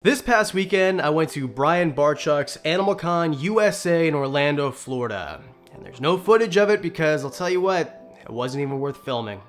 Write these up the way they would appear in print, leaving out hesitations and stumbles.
This past weekend, I went to Brian Barchuk's AnimalConUSA in Orlando, Florida. And there's no footage of it because I'll tell you what, it wasn't even worth filming.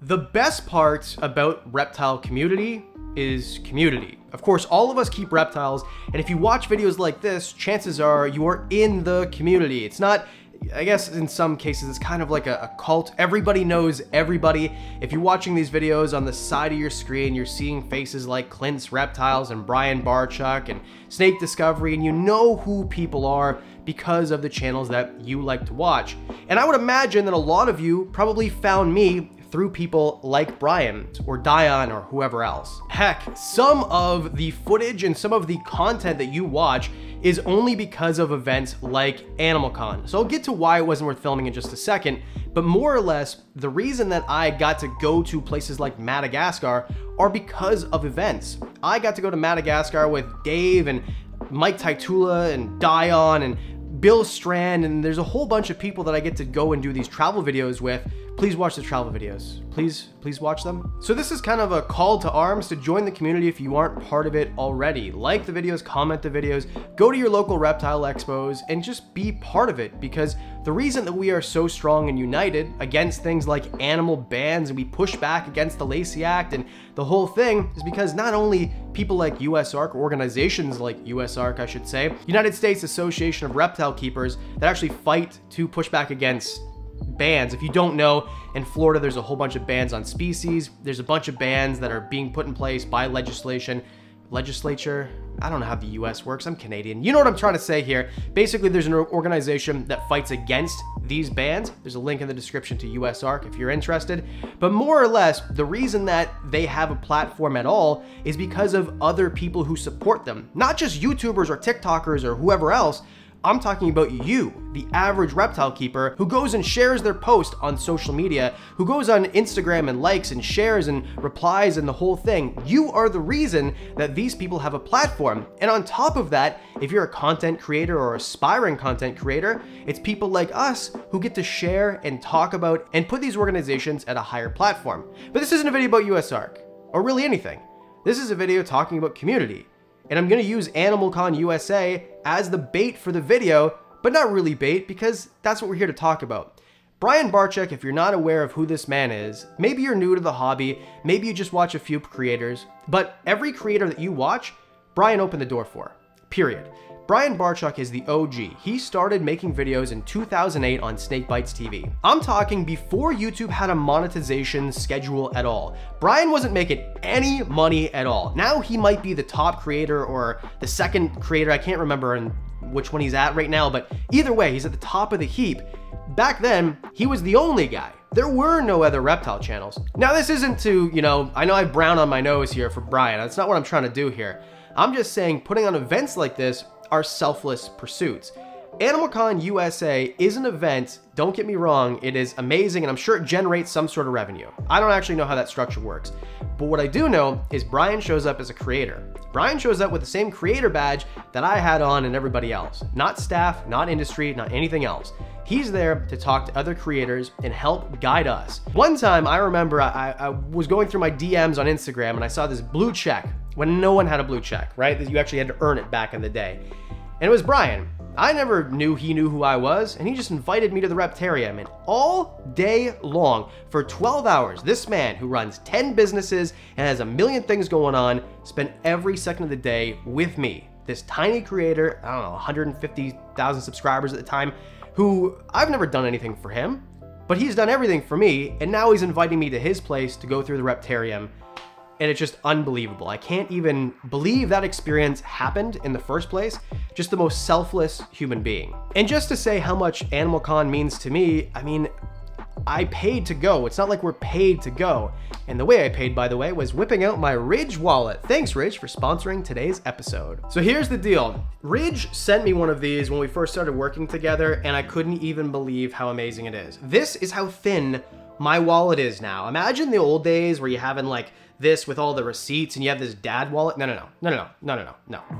The best part about reptile community is community. Of course, all of us keep reptiles, and if you watch videos like this, chances are you are in the community. It's not, I guess in some cases, it's kind of like a cult. Everybody knows everybody. If you're watching these videos on the side of your screen, you're seeing faces like Clint's Reptiles and Brian Barchuk and Snake Discovery, and you know who people are because of the channels that you like to watch. And I would imagine that a lot of you probably found me through people like Brian or Dion or whoever else. Heck, some of the footage and some of the content that you watch is only because of events like AnimalCon. So I'll get to why it wasn't worth filming in just a second, but more or less, the reason that I got to go to places like Madagascar are because of events. I got to go to Madagascar with Dave and Mike Taitula and Dion and Bill Strand, and there's a whole bunch of people that I get to go and do these travel videos with. Please watch the travel videos. Please watch them. So this is kind of a call to arms to join the community if you aren't part of it already. Like the videos, comment the videos, go to your local reptile expos, and just be part of it, because the reason that we are so strong and united against things like animal bans and we push back against the Lacey Act and the whole thing is because not only people like USARK, organizations like USARK, I should say, United States Association of Reptile Keepers, that actually fight to push back against bans. If you don't know, in Florida there's a whole bunch of bans on species. There's a bunch of bans that are being put in place by legislature. I don't know how the US works. I'm Canadian. You know what I'm trying to say here. Basically, there's an organization that fights against these bans. There's a link in the description to USARK if you're interested. But more or less, the reason that they have a platform at all is because of other people who support them. Not just YouTubers or TikTokers or whoever else. I'm talking about you, the average reptile keeper who goes and shares their post on social media, who goes on Instagram and likes and shares and replies and the whole thing. You are the reason that these people have a platform. And on top of that, if you're a content creator or aspiring content creator, it's people like us who get to share and talk about and put these organizations at a higher platform. But this isn't a video about USARK or really anything. This is a video talking about community. And I'm gonna use AnimalConUSA as the bait for the video, but not really bait because that's what we're here to talk about. Brian Barchuk, if you're not aware of who this man is, maybe you're new to the hobby, maybe you just watch a few creators, but every creator that you watch, Brian opened the door for, period. Brian Barchuk is the OG. He started making videos in 2008 on Snakebites TV. I'm talking before YouTube had a monetization schedule at all. Brian wasn't making any money at all. Now he might be the top creator or the second creator. I can't remember which one he's at right now, but either way, he's at the top of the heap. Back then, he was the only guy. There were no other reptile channels. Now this isn't to, I know I have brown on my nose here for Brian. That's not what I'm trying to do here. I'm just saying putting on events like this are selfless pursuits. AnimalConUSA is an event, don't get me wrong, it is amazing and I'm sure it generates some sort of revenue. I don't actually know how that structure works, but what I do know is Brian shows up as a creator. Brian shows up with the same creator badge that I had on and everybody else. Not staff, not industry, not anything else. He's there to talk to other creators and help guide us. One time I remember I was going through my DMs on Instagram and I saw this blue check when no one had a blue check, right? That you actually had to earn it back in the day. And it was Brian. I never knew he knew who I was, and he just invited me to the Reptarium. And all day long, for 12 hours, this man who runs 10 businesses and has a million things going on, spent every second of the day with me. This tiny creator, I don't know, 150,000 subscribers at the time, who I've never done anything for him, but he's done everything for me, and now he's inviting me to his place to go through the Reptarium. And it's just unbelievable. I can't even believe that experience happened in the first place. Just the most selfless human being. And just to say how much AnimalCon means to me, I mean, I paid to go. It's not like we're paid to go. And the way I paid, by the way, was whipping out my Ridge wallet. Thanks, Ridge, for sponsoring today's episode. So here's the deal. Ridge sent me one of these when we first started working together, and I couldn't even believe how amazing it is. This is how thin my wallet is now. Imagine the old days where you having like this with all the receipts and you have this dad wallet. No.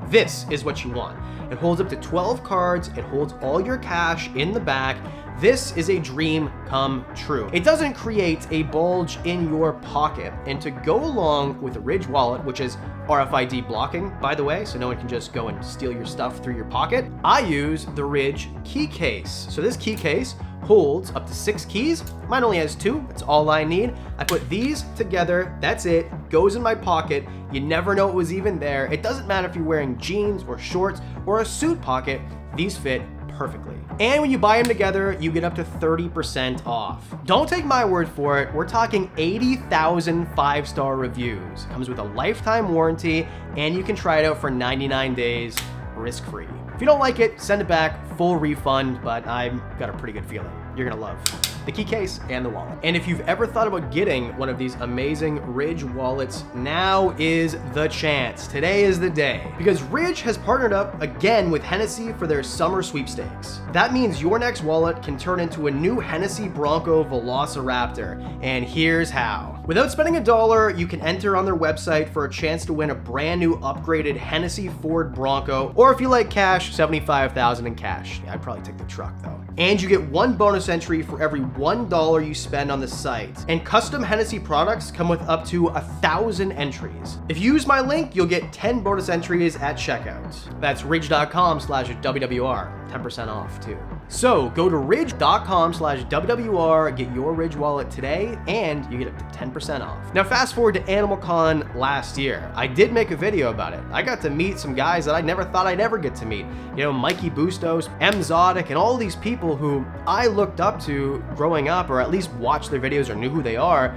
This is what you want. It holds up to 12 cards. It holds all your cash in the back. This is a dream come true. It doesn't create a bulge in your pocket. And to go along with the Ridge wallet, which is RFID blocking, by the way, so no one can just go and steal your stuff through your pocket, I use the Ridge key case. So this key case holds up to 6 keys. Mine only has 2, that's all I need. I put these together, that's it, goes in my pocket. You never know it was even there. It doesn't matter if you're wearing jeans or shorts or a suit pocket, these fit perfectly. And when you buy them together, you get up to 30% off. Don't take my word for it. We're talking 80,000 5-star reviews. It comes with a lifetime warranty, and you can try it out for 99 days risk-free. If you don't like it, send it back, full refund, but I've got a pretty good feeling you're gonna love the key case and the wallet. And if you've ever thought about getting one of these amazing Ridge wallets, now is the chance. Today is the day. Because Ridge has partnered up again with Hennessey for their summer sweepstakes. That means your next wallet can turn into a new Hennessey Bronco Velociraptor, and here's how. Without spending $1, you can enter on their website for a chance to win a brand new upgraded Hennessey Ford Bronco, or if you like cash, $75,000 in cash. Yeah, I'd probably take the truck though. And you get 1 bonus entry for every $1 you spend on the site. And custom Hennessey products come with up to 1,000 entries. If you use my link, you'll get 10 bonus entries at checkout. That's ridge.com/WWR, 10% off too. So go to ridge.com/WWR, get your Ridge wallet today, and you get up to 10% off. Now fast forward to AnimalCon last year. I did make a video about it. I got to meet some guys that I never thought I'd ever get to meet. You know, Mikey Bustos, Zodic, and all these people who I looked up to growing up, or at least watched their videos or knew who they are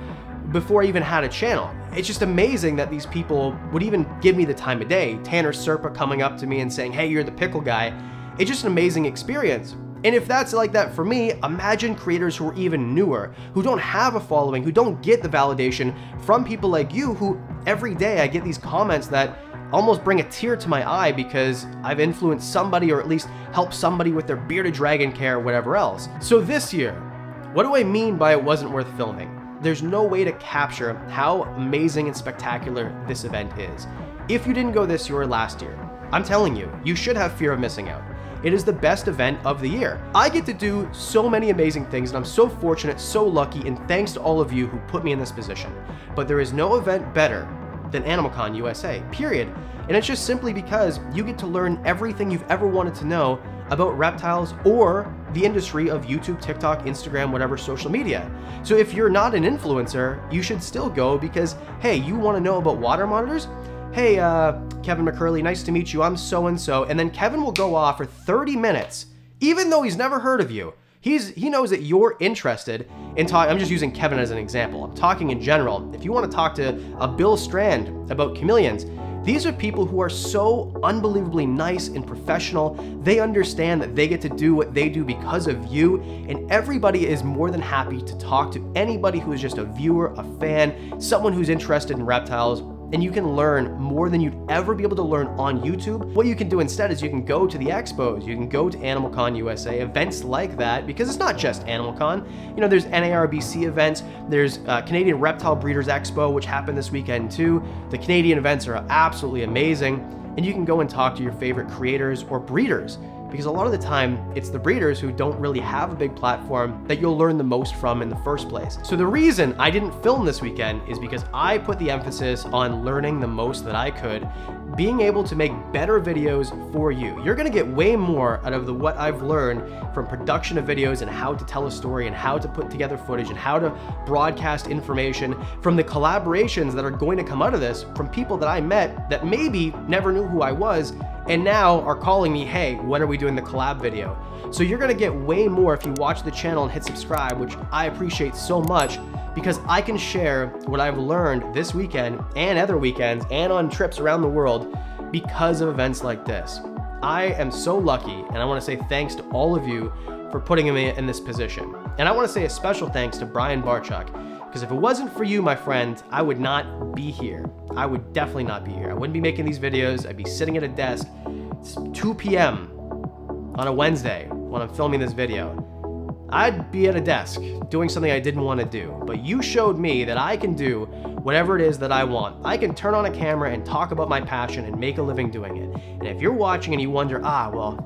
before I even had a channel. It's just amazing that these people would even give me the time of day. Tanner Serpa coming up to me and saying, hey, you're the pickle guy. It's just an amazing experience. And if that's like that for me, imagine creators who are even newer, who don't have a following, who don't get the validation from people like you, who every day I get these comments that almost bring a tear to my eye because I've influenced somebody, or at least helped somebody with their bearded dragon care or whatever else. So this year, what do I mean by it wasn't worth filming? There's no way to capture how amazing and spectacular this event is. If you didn't go this year or last year, I'm telling you, you should have fear of missing out. It is the best event of the year. I get to do so many amazing things, and I'm so fortunate, so lucky, and thanks to all of you who put me in this position. But there is no event better than AnimalConUSA, period. And it's just simply because you get to learn everything you've ever wanted to know about reptiles or the industry of YouTube, TikTok, Instagram, whatever social media. So if you're not an influencer, you should still go because, hey, you want to know about water monitors? Hey, Kevin McCurley, nice to meet you, I'm so-and-so. And then Kevin will go off for 30 minutes, even though he's never heard of you. He knows that you're interested in talking. I'm just using Kevin as an example. I'm talking in general. If you want to talk to a Bill Strand about chameleons, these are people who are so unbelievably nice and professional. They understand that they get to do what they do because of you, and everybody is more than happy to talk to anybody who is just a viewer, a fan, someone who's interested in reptiles. And you can learn more than you'd ever be able to learn on YouTube. What you can do instead is you can go to the expos, you can go to AnimalConUSA, events like that, because it's not just AnimalCon. You know, there's NARBC events, there's Canadian Reptile Breeders Expo, which happened this weekend too. The Canadian events are absolutely amazing, and you can go and talk to your favorite creators or breeders, because a lot of the time, it's the breeders who don't really have a big platform that you'll learn the most from in the first place. So the reason I didn't film this weekend is because I put the emphasis on learning the most that I could, being able to make better videos for you. You're gonna get way more out of what I've learned from production of videos and how to tell a story and how to put together footage and how to broadcast information, from the collaborations that are going to come out of this, from people that I met that maybe never knew who I was, and now are calling me, hey, when are we doing the collab video? So you're gonna get way more if you watch the channel and hit subscribe, which I appreciate so much, because I can share what I've learned this weekend and other weekends and on trips around the world because of events like this. I am so lucky, and I wanna say thanks to all of you for putting me in this position. And I wanna say a special thanks to Brian Barchuk, because if it wasn't for you, my friend, I would not be here. I would definitely not be here. I wouldn't be making these videos. I'd be sitting at a desk. It's 2 p.m. on a Wednesday when I'm filming this video. I'd be at a desk doing something I didn't want to do. But you showed me that I can do whatever it is that I want. I can turn on a camera and talk about my passion and make a living doing it. And if you're watching and you wonder, well,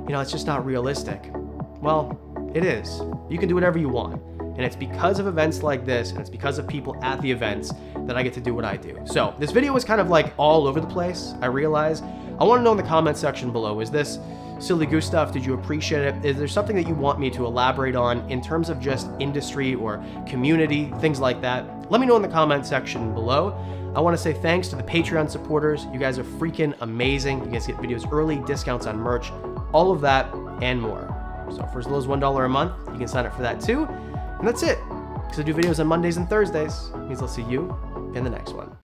you know, it's just not realistic. Well, It is. You can do whatever you want. And it's because of events like this, and it's because of people at the events that I get to do what I do. So this video was kind of like all over the place, I realize. I want to know in the comment section below, is this silly goose stuff? Did you appreciate it? Is there something that you want me to elaborate on in terms of just industry or community, things like that? Let me know in the comment section below. I want to say thanks to the Patreon supporters. You guys are freaking amazing. You guys get videos early, discounts on merch, all of that and more. So for as little as $1 a month, you can sign up for that too. And that's it, because I do videos on Mondays and Thursdays. It means I'll see you in the next one.